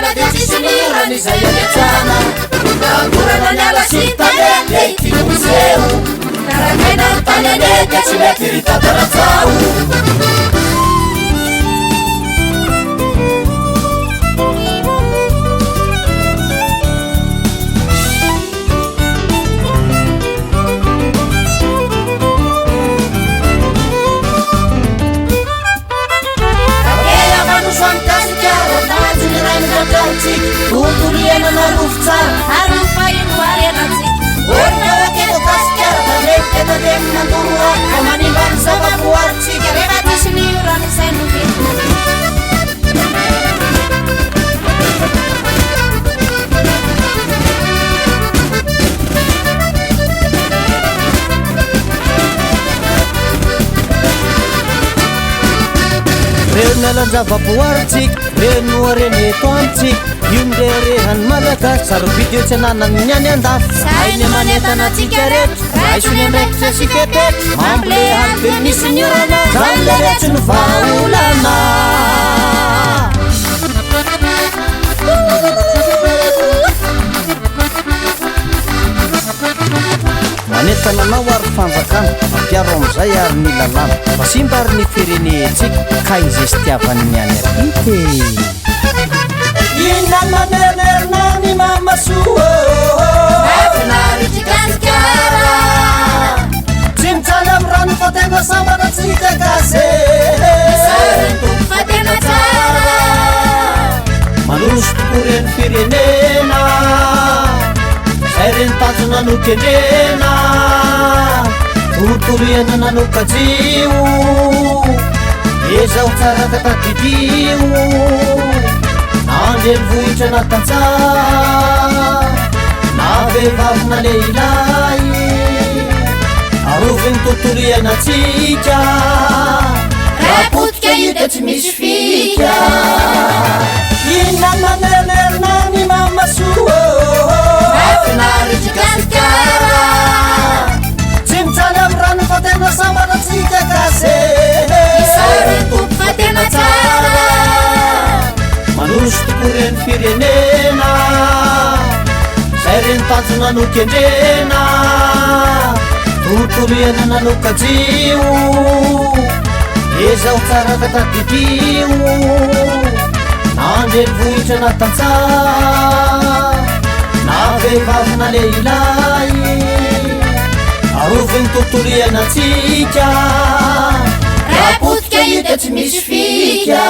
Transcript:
aaaisniranizayaetsana agurananyalasintaneleitimuseu karanenantanyanekasimetiritataracau Tutuliananarovitsara aryfainoarenatsika ornavakedokasikarataneketademnandoroa amanivany zavaboaritsika rehefa tsisy nioranisainoke reo nalanjavaboaritsika reo noareneto amitsika io nirehirehany malagasy sarobidy eo tsy ananany niany andafy sainy manentanatsika reto raisony andraikitra sikepety mamble halybe misy niorana zany le retsy ny vaolana manentananao ary fanjakana mampiaro amizay ary ny lalàna fa simba ary ny firenetsika ka izay sy tiavany niany apite inamanerernany mamasoa afinaritsikasikara tsy mitsany amy rano fa tena sambanatsika kase sarentoko fa tena tsara manosy tokoreny firenena zay reny tanjo nanokendrena tortoriana nanokajio ezao tsara tatakidio andreny vohitra natantsa na vehivavina leilay aroviny totorianatsika rapotika ita tsy misy fika inamanerernany mamasoa afinaritsikasikara tsy mitsany amy rano fa tena sambanatsika kase sarentoko fa tena tsara manosy tokoreny firenena zay reny tanjo nanokendrena tortoriana nanokajio ezao tsara tatakidio andreny vohitra natantsa na vehivavina leilay aroviny tortorianatsika rapotika ita tsy misy fika